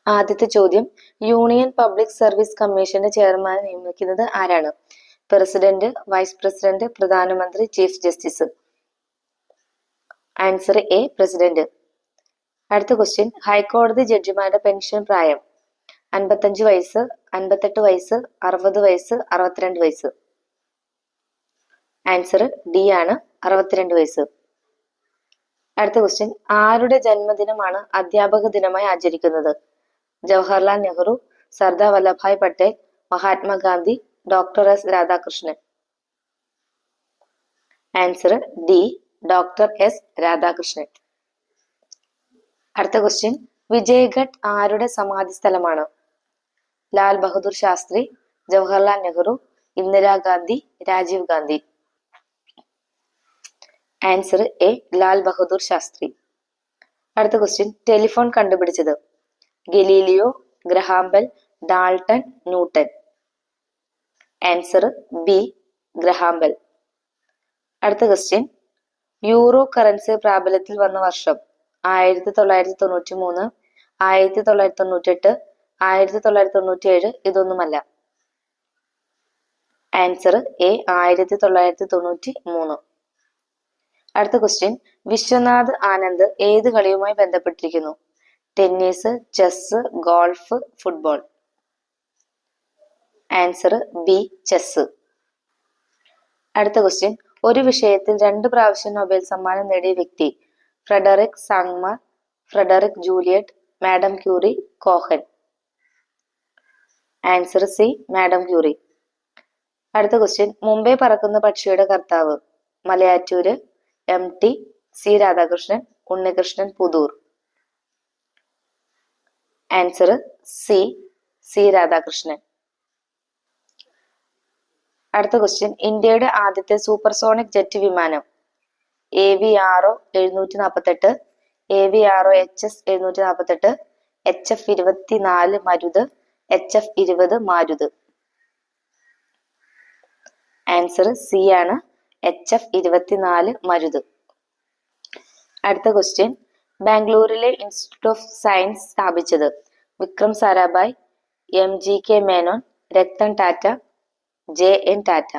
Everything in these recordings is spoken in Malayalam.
ആദ്യത്തെ ചോദ്യം, യൂണിയൻ പബ്ലിക് സർവീസ് കമ്മീഷന്റെ ചെയർമാനെ നിയമിക്കുന്നത് ആരാണ്? പ്രസിഡന്റ്, വൈസ് പ്രസിഡന്റ്, പ്രധാനമന്ത്രി, chief justice. Answer A, president. അടുത്ത ക്വസ്റ്റ്യൻ, ഹൈക്കോടതി ജഡ്ജിമാരുടെ പെൻഷൻ പ്രായം 55 വയസ്സ്, 58 വയസ്സ്, 60 വയസ്സ്, 62 വയസ്സ്. ആൻസർ ഡി ആണ്, 62 വയസ്സ്. അടുത്ത ക്വസ്റ്റ്യൻ, ആരുടെ ജന്മദിനമാണ് അധ്യാപക ദിനമായി ആചരിക്കുന്നത്? Jawaharlal Nehru, Sardar Vallabhbhai Patel, Mahatma Gandhi, doctor S Radhakrishnan. Answer D, doctor S Radhakrishnan. അടുത്ത ക്വസ്റ്റ്യൻ, വിജയ്ഘട്ട് ആരുടെ സമാധി സ്ഥലമാണ്? ലാൽ ബഹദൂർ ശാസ്ത്രി, ജവഹർലാൽ നെഹ്റു, ഇന്ദിരാഗാന്ധി, രാജീവ് ഗാന്ധി. Answer A, Lal Bahadur Shastri. അടുത്ത ക്വസ്റ്റ്യൻ, ടെലിഫോൺ കണ്ടുപിടിച്ചത്? Galileo, Graham bell, Dalton, newton. Answer B, Graham bell. അടുത്ത ക്വസ്റ്റ്യൻ, യൂറോ കറൻസി പ്രാബല്യത്തിൽ വന്ന വർഷം 1993, 1998, 1997, ഇതൊന്നുമല്ല. Answer A, 1993. അടുത്ത ക്വസ്റ്റ്യൻ, വിശ്വനാഥ് ആനന്ദ് ഏത് കളിയുമായി ബന്ധപ്പെട്ടിരിക്കുന്നു? Tennis, chess, golf, football. Answer B, chess. അടുത്ത ക്വസ്റ്റ്യൻ, ഒരു വിഷയത്തിൽ 2 പ്രാവശ്യം നൊബേൽ സമ്മാനം നേടിയ വ്യക്തി? Frederick Sanger, Frederick Joliot, madam Curie, Cohen. Answer C, madam Curie. അടുത്ത ക്വസ്റ്റ്യൻ, മുംബൈ പറക്കുന്ന പക്ഷിയുടെ കർത്താവ്? Malayattoor, MT, C Radhakrishnan, Unnikrishnan Puthoor. Answer C, C Radhakrishnan. അടുത്ത ക്വസ്റ്റ്യൻ, ഇന്ത്യയുടെ ആദ്യത്തെ സൂപ്പർസോണിക് ജെറ്റ് വിമാനം? AVRO 748, AVRO HS 748, HF-24 Marut, HF-20 Marut. Answer C ആണ്, HF-24 മരുത്. അടുത്ത ക്വസ്റ്റ്യൻ, ബാംഗ്ലൂരിലെ ഇൻസ്റ്റിറ്റ്യൂട്ട് ഓഫ് സയൻസ് സ്ഥാപിച്ചത്? Vikram Sarabhai, MGK Menon, Ratan Tata, JN Tata.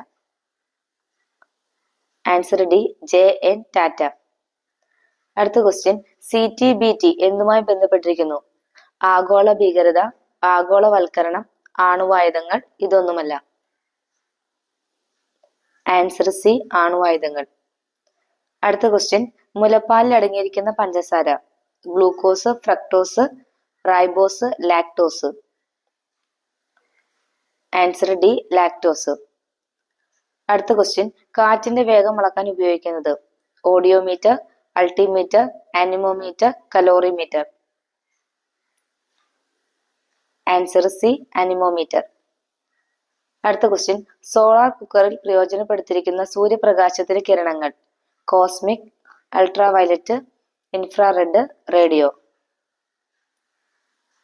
Answer D, JN Tata. അടുത്ത ക്വസ്റ്റ്യൻ, CTBT എന്തുമായി ബന്ധപ്പെട്ടിരിക്കുന്നു? ആഗോള ഭീകരത, ആഗോളവൽക്കരണം, ആണവായുധങ്ങൾ, ഇതൊന്നുമല്ല. ആൻസർ സി, ആണവായുധങ്ങൾ. അടുത്ത ക്വസ്റ്റ്യൻ, മുലപ്പാലിൽ അടങ്ങിയിരിക്കുന്ന പഞ്ചസാര? Glucose, fructose, ribose, lactose. Answer D, lactose. അടുത്ത ക്വസ്റ്റ്യൻ, കാറ്റിന്റെ വേഗം അളക്കാൻ ഉപയോഗിക്കുന്നത്? Audiometer, altimeter, anemometer, calorimeter. Answer C, anemometer. അടുത്ത ക്വസ്റ്റ്യൻ, സോളാർ കുക്കറിൽ പ്രയോജനപ്പെടുത്തിയിരിക്കുന്ന സൂര്യപ്രകാശത്തിന്റെ കിരണങ്ങൾ? Cosmic, ultraviolet, infrared, radio.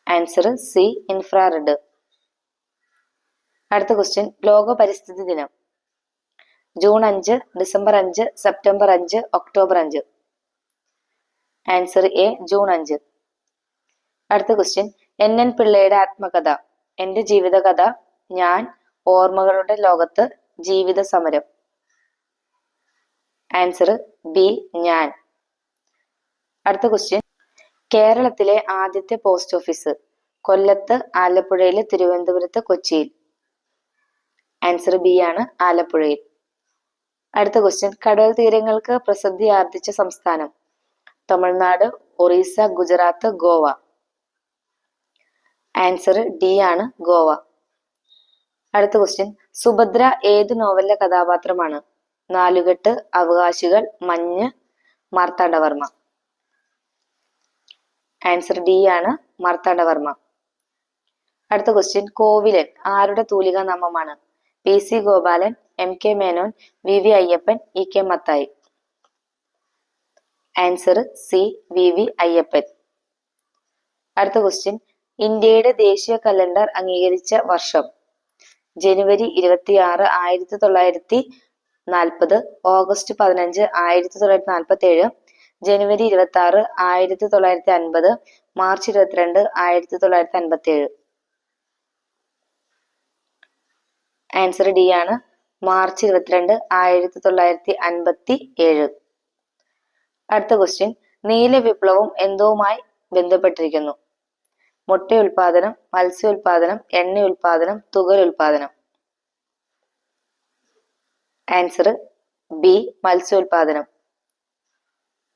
Answer C, infrared. അടുത്ത ക്വസ്റ്റ്യൻ, ലോക പരിസ്ഥിതി ദിനം? June 5, December 5, September 5, October 5. Answer A, June 5. അടുത്ത ക്വസ്റ്റ്യൻ, NN പിള്ളയുടെ ആത്മകഥ? എന്റെ ജീവിതകഥ, ഞാൻ, ഓർമ്മകളുടെ ലോകത്ത്, ജീവിത സമരം. ആൻസർ ബി, ഞാൻ. അടുത്ത ക്വസ്റ്റ്യൻ, കേരളത്തിലെ ആദ്യത്തെ പോസ്റ്റ് ഓഫീസ്? കൊല്ലത്ത്, ആലപ്പുഴയില്, തിരുവനന്തപുരത്ത്, കൊച്ചിയിൽ. ആൻസർ ബി ആണ്, ആലപ്പുഴയിൽ. അടുത്ത ക്വസ്റ്റ്യൻ, കടൽ തീരങ്ങൾക്ക് പ്രസിദ്ധി ആർജിച്ച സംസ്ഥാനം? തമിഴ്നാട്, ഒറീസ, ഗുജറാത്ത്, ഗോവ. ആൻസർ ഡി ആണ്, ഗോവ. അടുത്ത ക്വസ്റ്റ്യൻ, സുഭദ്ര ഏത് നോവലിലെ കഥാപാത്രമാണ്? നാലുകെട്ട്, അവകാശികൾ, മഞ്ഞ്, മാർത്താണ്ഡവർമ്മ. ആൻസർ ഡി ആണ്, മാർത്താണ്ഡവർമ്മ. അടുത്ത ക്വസ്റ്റ്യൻ, കോവിലൻ ആരുടെ തൂലികാ നാമമാണ്? PC Gopalan, MK Menon, VV Ayyappan, EK Mathai. Answer C, VV Ayyappan. അടുത്ത ക്വസ്റ്റ്യൻ, ഇന്ത്യയുടെ ദേശീയ കലണ്ടർ അംഗീകരിച്ച വർഷം? ജനുവരി 26, 1940, ഓഗസ്റ്റ് 15, 1947, ജനുവരി 26, 1950, മാർച്ച് 22, 1957. ആൻസർ ഡി ആണ്, മാർച്ച് 22, 1957. അടുത്ത ക്വസ്റ്റ്യൻ, നീല വിപ്ലവം എന്തുമായി ബന്ധപ്പെട്ടിരിക്കുന്നു? മുട്ട ഉൽപാദനം, മത്സ്യ ഉൽപാദനം, എണ്ണ ഉൽപാദനം, തുകൽ ഉൽപാദനം. ആൻസർ ബി, മത്സ്യോൽപാദനം.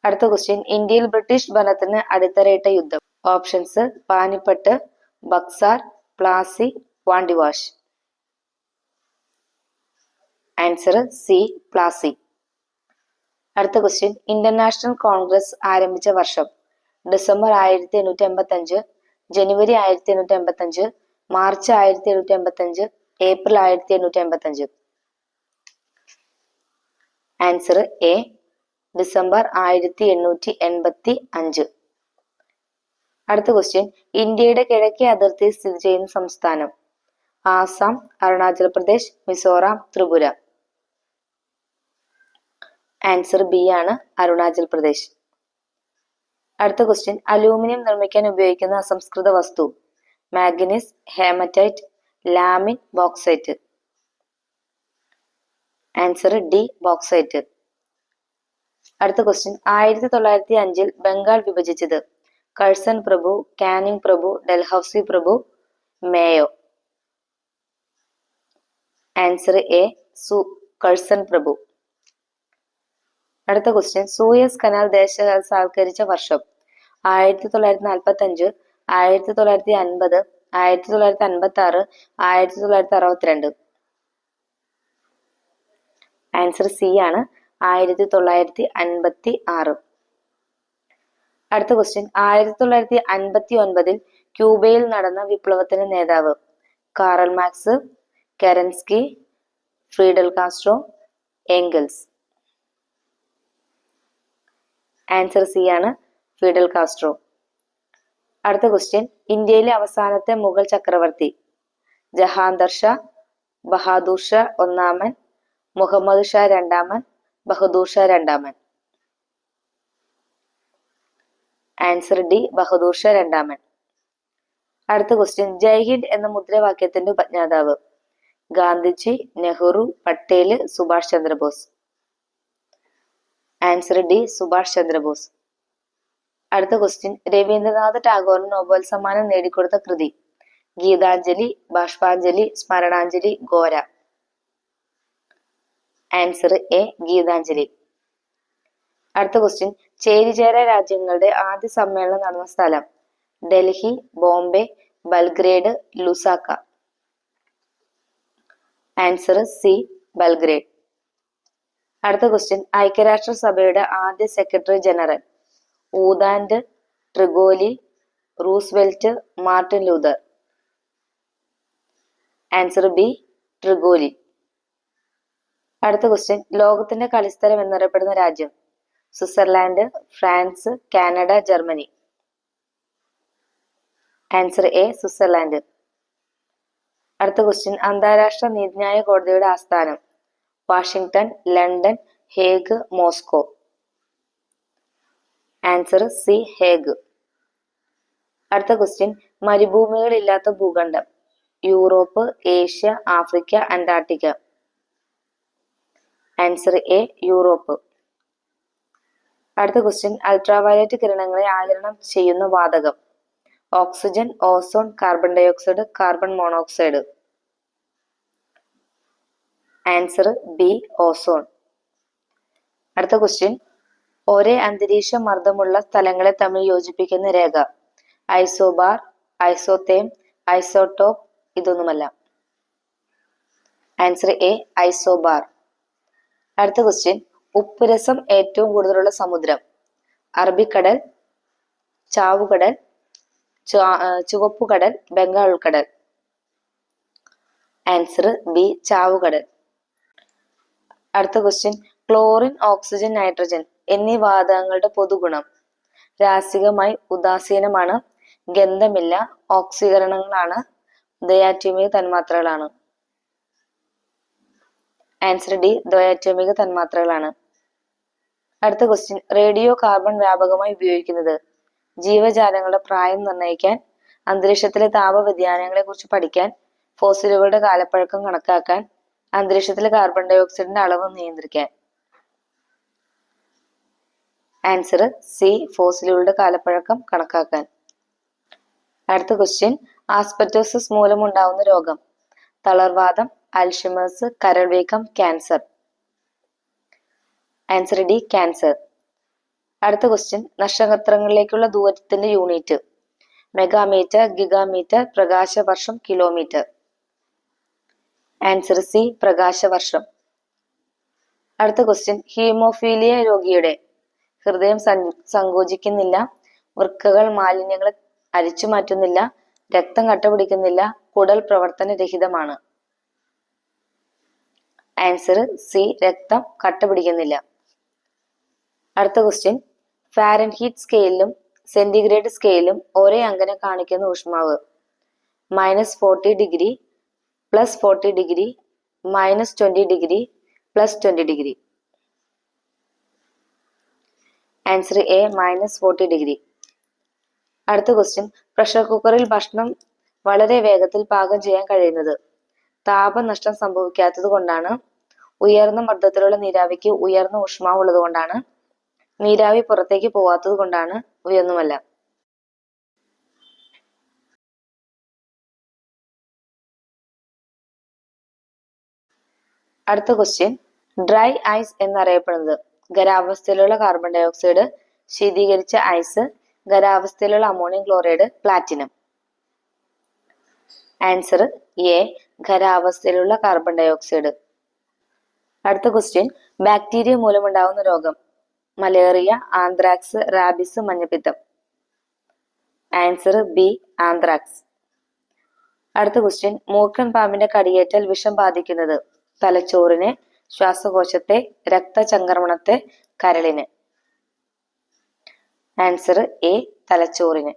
അടുത്ത ക്വസ്റ്റ്യൻ, ഇന്ത്യയിൽ ബ്രിട്ടീഷ് ഭരണത്തിന് അടിത്തറയിട്ട യുദ്ധം? Options: Panipat, Buxar, Plassey, Wandiwash. Answer C, Plassey. അടുത്ത ക്വസ്റ്റ്യൻ, ഇന്റർനാഷണൽ കോൺഗ്രസ് ആരംഭിച്ച വർഷം? December 1885, January 1885, March 1885, April 1885. Answer A, December 1885. അടുത്ത ക്വസ്റ്റ്യൻ, ഇന്ത്യയുടെ കിഴക്കേ അതിർത്തി സ്ഥിതി ചെയ്യുന്ന സംസ്ഥാനം? ആസാം, അരുണാചൽ പ്രദേശ്, മിസോറാം, ത്രിപുര. ആൻസർ ബി ആണ്, അരുണാചൽ പ്രദേശ്. അടുത്ത ക്വസ്റ്റ്യൻ, അലൂമിനിയം നിർമ്മിക്കാൻ ഉപയോഗിക്കുന്ന അസംസ്കൃത വസ്തു? മാഗ്നീസ്, ഹേമറ്റൈറ്റ്, ലാമിൻ, ബോക്സൈറ്റ്. Answer D, bauxite. അടുത്ത ക്വസ്റ്റ്യൻ, 1905 ബംഗാൾ വിഭജിച്ചത്? കഴ്സൺ പ്രഭു, കാനിങ് പ്രഭു, ഡൽഹൌസി പ്രഭു, മേയോ. ആൻസർ എ, കഴ്സൺ പ്രഭു. അടുത്ത ക്വസ്റ്റ്യൻ, സൂയസ് കനാൽ ദേശസാൽക്കരിച്ച വർഷം? 1945, 1950, 1956, 1962. ആൻസർ സി ആണ്, 1956. അടുത്ത ക്വസ്റ്റ്യൻ, 1959 ക്യൂബയിൽ നടന്ന വിപ്ലവത്തിന്റെ നേതാവ്? Karl Marx, Kerensky, Fidel Castro, Engels. Answer C ആണ്, ഫിഡൽ കാസ്ട്രോ. അടുത്ത ക്വസ്റ്റ്യൻ, ഇന്ത്യയിലെ അവസാനത്തെ മുഗൾ ചക്രവർത്തി? ജഹാംഗീർ ഷാ, ബഹാദൂർ ഷാ ഒന്നാമൻ, മുഹമ്മദ് ഷാ രണ്ടാമൻ, ബഹദൂർ ഷാ രണ്ടാമൻ. ആൻസർ ഡി, ബഹദൂർ ഷാ രണ്ടാമൻ. അടുത്ത ക്വസ്റ്റ്യൻ, ജയ്ഹിന്ദ് എന്ന മുദ്രാവാക്യത്തിന്റെ ഉപജ്ഞാതാവ്? ഗാന്ധിജി, നെഹ്റു, പട്ടേല്, സുഭാഷ് ചന്ദ്രബോസ്. Answer D, Subhash Chandrabose. അടുത്ത ക്വസ്റ്റ്യൻ, രവീന്ദ്രനാഥ് ടാഗോറിന് നൊബേൽ സമ്മാനം നേടിക്കൊടുത്ത കൃതി? ഗീതാഞ്ജലി, ബാഷ്പാഞ്ജലി, സ്മരണാഞ്ജലി, ഗോര. Answer A, Geethanjali. അടുത്ത ക്വസ്റ്റ്യൻ, ചേരിചേരാ രാജ്യങ്ങളുടെ ആദ്യ സമ്മേളനം നടന്ന സ്ഥലം? Delhi, Bombay, Belgrade, Lusaka. Answer C, Belgrade. അടുത്ത ക്വസ്റ്റ്യൻ, ഐക്യരാഷ്ട്രസഭയുടെ ആദ്യ secretary general? U Thant, Trygve Lie, Roosevelt, Martin Luther. Answer B, Trygve Lie. അടുത്ത ക്വസ്റ്റ്യൻ, ലോകത്തിന്റെ കളിസ്ഥലം എന്നറിയപ്പെടുന്ന രാജ്യം? Switzerland, France, Canada, Germany. Answer A, Switzerland. അടുത്ത ക്വസ്റ്റ്യൻ, അന്താരാഷ്ട്ര നീതിന്യായ കോടതിയുടെ ആസ്ഥാനം? Washington, London, Hague, Moscow. Answer C, Hague. അടുത്ത ക്വസ്റ്റ്യൻ, മരുഭൂമികളില്ലാത്ത ഭൂഖണ്ഡം? Europe, Asia, Africa, Antarctica. Answer A, Europe. അടുത്ത ക്വസ്റ്റ്യൻ, അൾട്രാവയലറ്റ് കിരണങ്ങളെ ആഗിരണം ചെയ്യുന്ന വാതകം? Oxygen, ozone, carbon dioxide, carbon monoxide. Answer B, ozone. അടുത്ത ക്വസ്റ്റ്യൻ, ഒരേ അന്തരീക്ഷ മർദ്ദമുള്ള സ്ഥലങ്ങളെ തമ്മിൽ യോജിപ്പിക്കുന്ന രേഖ? ഐസോബാർ, ഐസോതേം, ഐസോടോപ്പ്, ഇതൊന്നുമല്ല. Answer A, isobar. അടുത്ത ക്വസ്റ്റ്യൻ, ഉപ്പുരസം ഏറ്റവും കൂടുതലുള്ള സമുദ്രം? അറബിക്കടൽ, ചാവുകടൽ, ചുവപ്പുകടൽ, ബംഗാൾ ഉൾക്കടൽ. ആൻസർ ബി, ചാവുകടൽ. അടുത്ത ക്വസ്റ്റ്യൻ, ക്ലോറിൻ, ഓക്സിജൻ, നൈട്രജൻ എന്നീ വാതകങ്ങളുടെ പൊതുഗുണം? രാസികമായി ഉദാസീനമാണ്, ഗന്ധമില്ല, ഓക്സീകരണങ്ങളാണ്, ദ്വയാറ്റോമിക തന്മാത്രകളാണ്. Answer D, ദ്വയാറ്റോമിക തന്മാത്രകളാണ്. അടുത്ത ക്വസ്റ്റ്യൻ, റേഡിയോ കാർബൺ വ്യാപകമായി ഉപയോഗിക്കുന്നത്? ജീവജാലങ്ങളുടെ പ്രായം നിർണ്ണയിക്കാൻ, അന്തരീക്ഷത്തിലെ താപ വ്യതിയാനങ്ങളെ കുറിച്ച് പഠിക്കാൻ, ഫോസിലുകളുടെ കാലപ്പഴക്കം കണക്കാക്കാൻ, അന്തരീക്ഷത്തിലെ കാർബൺ ഡൈ ഓക്സൈഡിന്റെ അളവ് നിയന്ത്രിക്കാൻ. ആൻസർ സി, ഫോസിലുകളുടെ കാലപ്പഴക്കം കണക്കാക്കാൻ. അടുത്ത ക്വസ്റ്റ്യൻ, ആസ്പെറ്റോസിസ് മൂലമുണ്ടാവുന്ന രോഗം? തളർവാദം, അൽഷിമേഴ്സ്, കരൾ വീക്കം, ക്യാൻസർ. Answer D, cancer. അടുത്ത ക്വസ്റ്റ്യൻ, നക്ഷത്രങ്ങളിലേക്കുള്ള ദൂരത്തിന്റെ യൂണിറ്റ്? മെഗാമീറ്റർ, ഗിഗാമീറ്റർ, പ്രകാശവർഷം, കിലോമീറ്റർ. ആൻസർ സി, പ്രകാശവർഷം. അടുത്ത ക്വസ്റ്റ്യൻ, ഹീമോഫീലിയ രോഗിയുടെ ഹൃദയം സങ്കോചിക്കുന്നില്ല, വൃക്കകൾ മാലിന്യങ്ങൾ അരിച്ചു മാറ്റുന്നില്ല, രക്തം കട്ടപിടിക്കുന്നില്ല, കുടൽ പ്രവർത്തനരഹിതമാണ്. ആൻസർ സി, രക്തം കട്ടപിടിക്കുന്നില്ല. അടുത്ത ക്വസ്റ്റ്യൻ, ഫാരൻഹീറ്റ് സ്കെയിലും സെന്റിഗ്രേഡ് സ്കെയിലും ഒരേ അങ്കനെ കാണിക്കുന്ന ഊഷ്മാവ്? -40 +40 degree, -20 degree, +20 degree. Answer A, -40 degree. അടുത്ത ക്വസ്റ്റ്യൻ, പ്രഷർ കുക്കറിൽ ഭക്ഷണം വളരെ വേഗത്തിൽ പാകം ചെയ്യാൻ കഴിയുന്നത്? താപനഷ്ടം സംഭവിക്കാത്തത് കൊണ്ടാണ്, ഉയർന്ന മർദ്ദത്തിലുള്ള നീരാവിക്ക് ഉയർന്ന ഊഷ്മാവ് ഉള്ളത് കൊണ്ടാണ്, നീരാവി പുറത്തേക്ക് പോവാത്തത് കൊണ്ടാണ്, ഇവയൊന്നുമല്ല. അടുത്ത ക്വസ്റ്റ്യൻ, ഡ്രൈ ഐസ് എന്നറിയപ്പെടുന്നത്? ഖരാവസ്ഥയിലുള്ള കാർബൺ ഡൈ ഓക്സൈഡ്, ശീതീകരിച്ച ഐസ്, ഖരാവസ്ഥയിലുള്ള ammonium chloride, platinum. Answer A, ഖരാവസ്ഥയിലുള്ള കാർബൺ ഡൈ ഓക്സൈഡ്. അടുത്ത ക്വസ്റ്റ്യൻ, ബാക്ടീരിയ മൂലമുണ്ടാകുന്ന രോഗം? മലേറിയ, ആന്ത്രാക്സ്, റാബിസ്, മഞ്ഞപ്പിത്തം. Answer B, anthrax. അടുത്ത ക്വസ്റ്റ്യൻ, മൂർഖൻ പാമ്പിന്റെ കടിയേറ്റാൽ വിഷം ബാധിക്കുന്നത്? തലച്ചോറിനെ, ശ്വാസകോശത്തെ, രക്തചംക്രമണത്തെ, കരളിന്. ആൻസർ എ, തലച്ചോറിന്.